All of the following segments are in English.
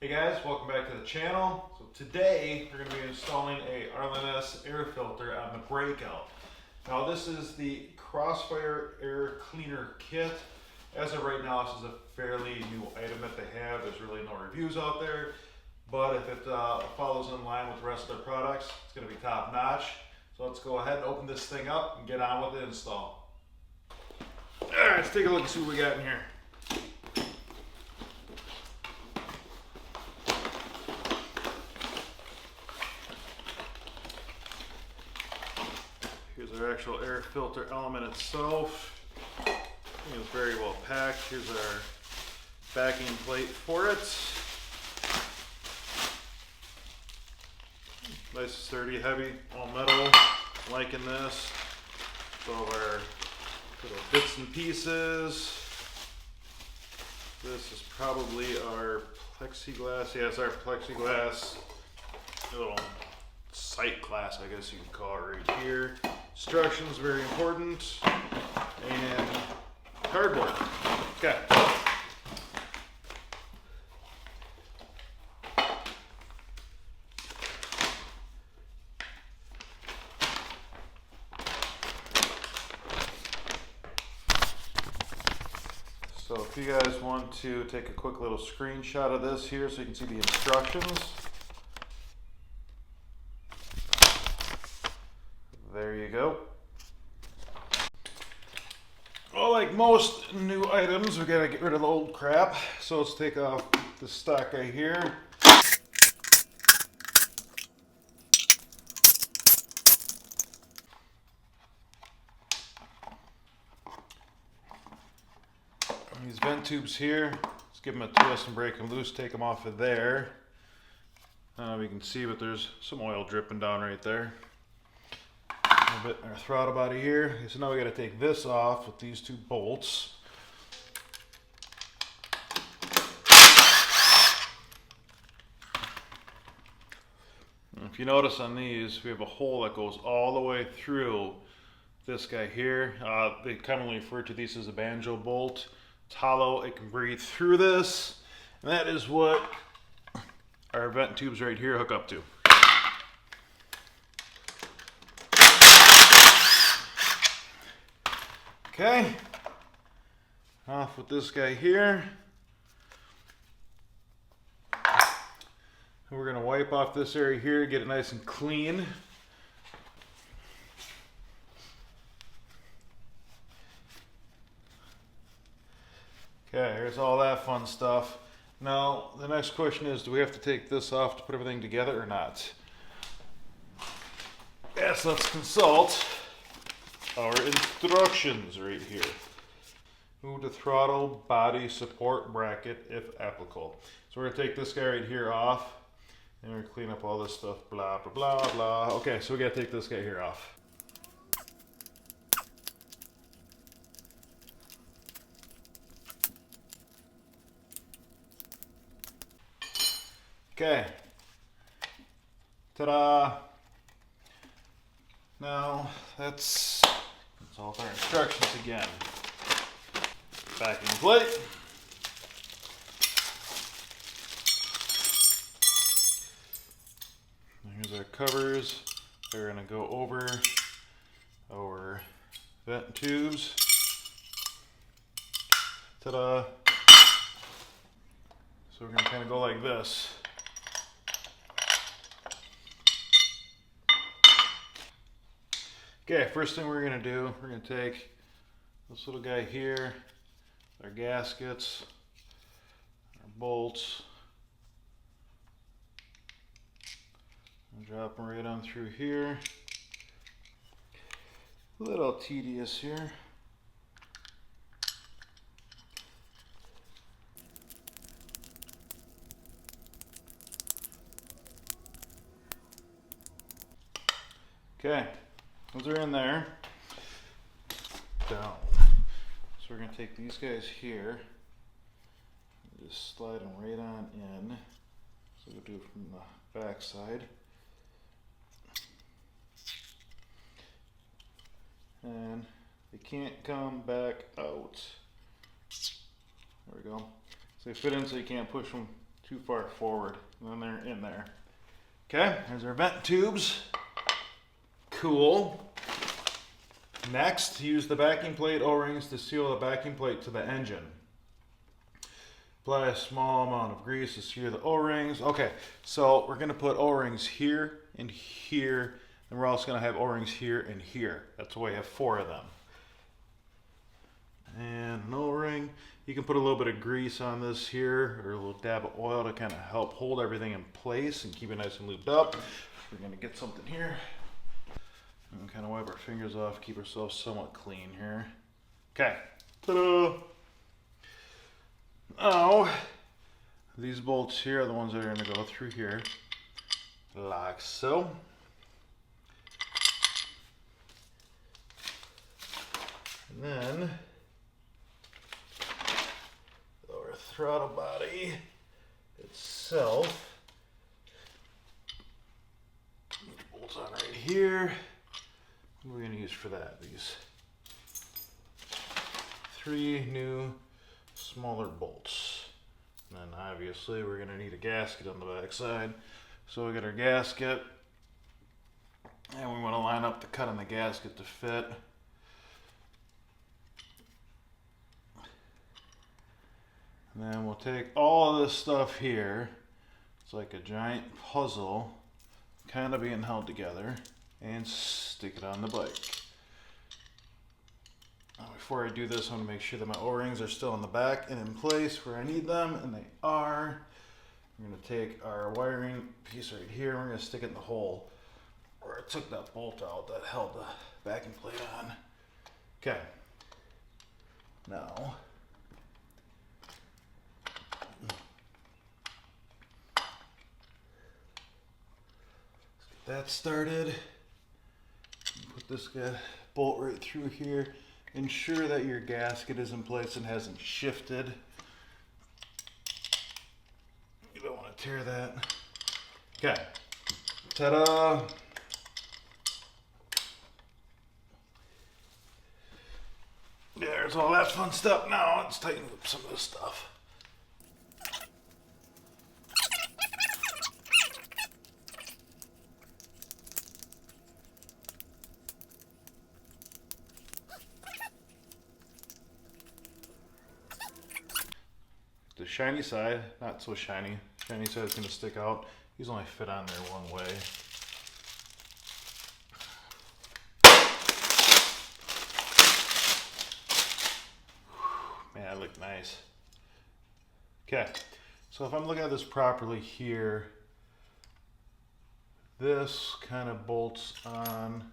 Hey guys, welcome back to the channel. So today we're going to be installing a Arlen Ness air filter on the Breakout. Now this is the Crossfire Air Cleaner Kit. As of right now, this is a fairly new item that they have. There's really no reviews out there, but if it follows in line with the rest of their products, it's going to be top notch. So let's go ahead and open this thing up and get on with the install. Alright, let's take a look and see what we got in here. Here's our actual air filter element itself. It's very well packed. Here's our backing plate for it. Nice, sturdy, heavy, all metal. Liking this. So our little bits and pieces. This is probably our plexiglass. Yeah, it's our plexiglass little sight glass, I guess you could call it, right here. Instructions, very important. And cardboard. Okay. So if you guys want to take a quick little screenshot of this here so you can see the instructions. There you go. Well, like most new items, we gotta get rid of the old crap. So let's take off the stock right here. These vent tubes here, let's give them a twist and break them loose, take them off of there. We can see, but there's some oil dripping down right there. A bit in our throttle body here. So now we got to take this off with these two bolts. And if you notice on these, we have a hole that goes all the way through this guy here. They commonly refer to these as a banjo bolt. It's hollow, it can breathe through this, and that is what our vent tubes right here hook up to. Okay, off with this guy here. And we're going to wipe off this area here to get it nice and clean. Okay, here's all that fun stuff. Now, the next question is, do we have to take this off to put everything together or not? Yes, let's consult our instructions right here. Move the throttle body support bracket if applicable. So we're gonna take this guy right here off and we're gonna clean up all this stuff, blah, blah, blah, blah. Okay, so we gotta take this guy here off. Okay, ta-da. Now, that's all of our instructions again. Backing plate. Here's our covers. They're going to go over our vent tubes. Ta-da. So we're going to kind of go like this. Okay, first thing we're going to do, we're going to take this little guy here, our gaskets, our bolts, and drop them right on through here. A little tedious here. Okay. Those are in there. Down. So we're going to take these guys here and just slide them right on in. So we'll do it from the back side. And they can't come back out. There we go. So they fit in so you can't push them too far forward, and then they're in there. Okay, there's our vent tubes. Cool. Next, use the backing plate O-rings to seal the backing plate to the engine. Apply a small amount of grease to sear the O-rings. Okay, so we're gonna put O-rings here and here, and we're also gonna have O-rings here and here. That's why we have 4 of them. And an O-ring. You can put a little bit of grease on this here, or a little dab of oil to kind of help hold everything in place and keep it nice and lubed up. We're gonna get something here and kind of wipe our fingers off, keep ourselves somewhat clean here. Okay, ta-da! Now, these bolts here are the ones that are gonna go through here, like so. And then, throttle body itself. Bolts on right here. What are we going to use for that? These 3 new smaller bolts. And then obviously we're going to need a gasket on the back side. So we got our gasket, and we want to line up the cut on the gasket to fit. And then we'll take all of this stuff here, it's like a giant puzzle, kind of being held together, and stick it on the bike. Now before I do this, I want to make sure that my O-rings are still in the back and in place where I need them, and they are. I'm going to take our wiring piece right here, and we're going to stick it in the hole where I took that bolt out that held the backing plate on. Okay. Now, that started. Put this bolt right through here. Ensure that your gasket is in place and hasn't shifted. You don't want to tear that. Okay. Ta-da! There's all that fun stuff. Now let's tighten up some of this stuff. The shiny side, not so shiny. Shiny side is going to stick out. These only fit on there one way. Man, that looked nice. Okay, so if I'm looking at this properly here, this kind of bolts on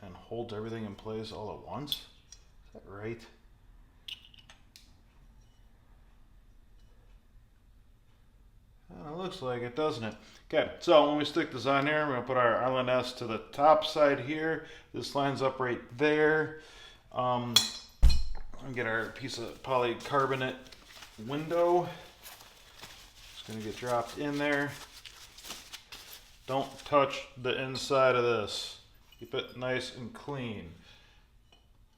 and holds everything in place all at once. Is that right? It looks like it, doesn't it? Okay, so when we stick this on here, we're going to put our Arlen Ness to the top side here. This lines up right there. And get our piece of polycarbonate window. It's going to get dropped in there. Don't touch the inside of this. Keep it nice and clean.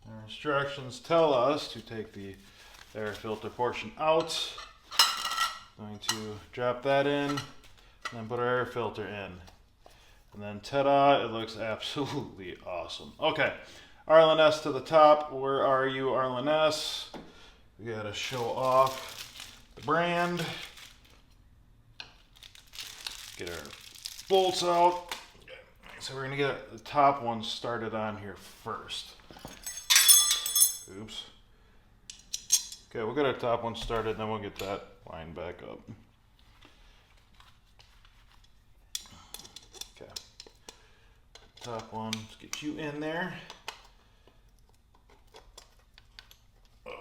Our instructions tell us to take the air filter portion out. Going to drop that in, and then put our air filter in. And then ta-da, it looks absolutely awesome. Okay, Arlen Ness to the top. Where are you, Arlen Ness? We gotta show off the brand. Get our bolts out. So we're gonna get the top one started on here first. Oops. Okay, we'll get our top one started, then we'll get that line back up. Okay. Top one, let's get you in there. Oh,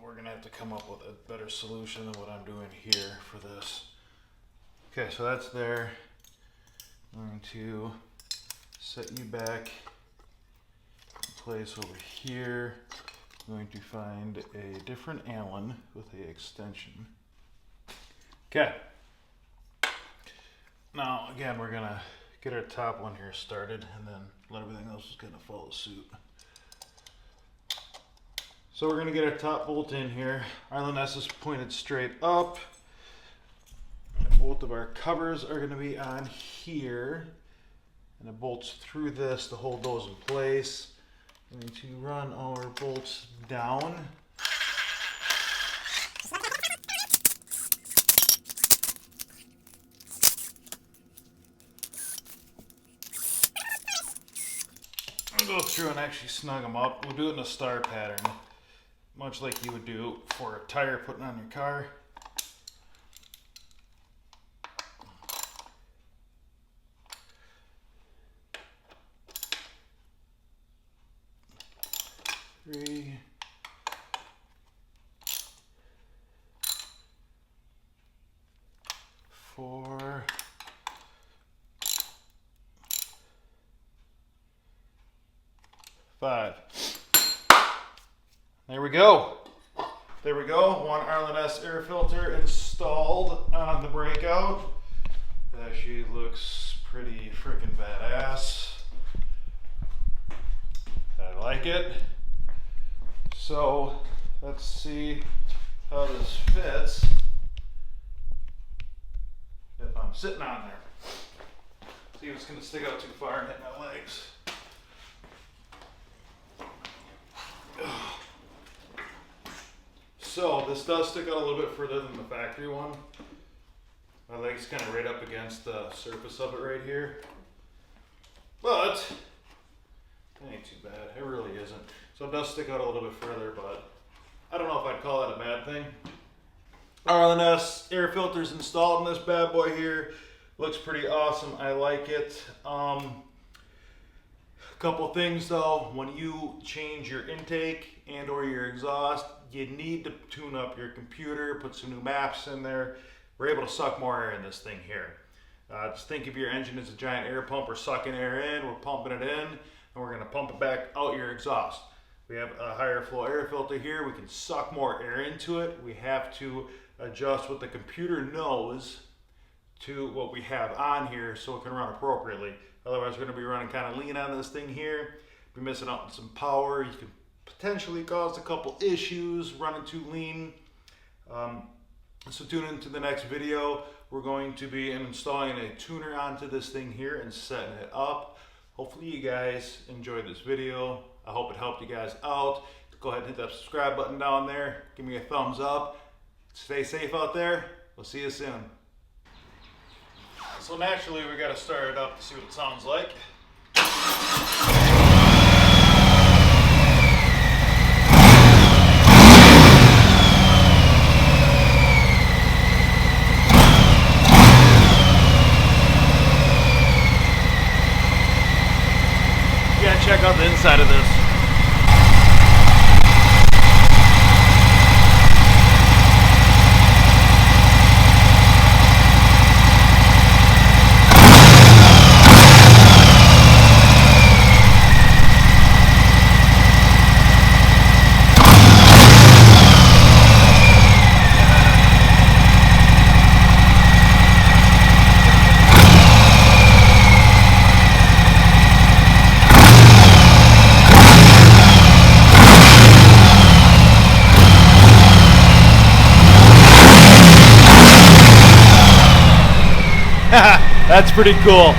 we're gonna have to come up with a better solution than what I'm doing here for this. Okay, so that's there. I'm going to set you back in place over here. I'm going to find a different Allen with an extension. Okay. Now, again, we're gonna get our top one here started and then let everything else kind of follow suit. So we're gonna get our top bolt in here. Arlen Ness is pointed straight up. Both of our covers are going to be on here, and it bolts through this to hold those in place. I'm going to run our bolts down. I'll go through and actually snug them up. We'll do it in a star pattern, much like you would do for a tire putting on your car. Three. Four. Five. There we go. There we go. One Arlen Ness air filter installed on the Breakout. That actually looks pretty freaking badass. I like it. So let's see how this fits if I'm sitting on there. See if it's going to stick out too far and hit my legs. So this does stick out a little bit further than the factory one. My leg's kind of right up against the surface of it right here. But it ain't too bad. It really isn't. So it does stick out a little bit further, but I don't know if I'd call that a bad thing. Arlen Ness air filters installed in this bad boy here. Looks pretty awesome. I like it. Couple things though, when you change your intake and or your exhaust, you need to tune up your computer, put some new maps in there. We're able to suck more air in this thing here. Just think of your engine as a giant air pump. We're sucking air in, we're pumping it in, and we're gonna pump it back out your exhaust. We have a higher flow air filter here. We can suck more air into it. We have to adjust what the computer knows to what we have on here so it can run appropriately. Otherwise, we're going to be running kind of lean on this thing here. Be missing out on some power. You could potentially cause a couple issues running too lean. So tune into the next video. We're going to be installing a tuner onto this thing here and setting it up. Hopefully you guys enjoyed this video. I hope it helped you guys out. Go ahead and hit that subscribe button down there. Give me a thumbs up. Stay safe out there. We'll see you soon. So naturally we got to start it up to see what it sounds like. You gotta check out the inside of this. That's pretty cool.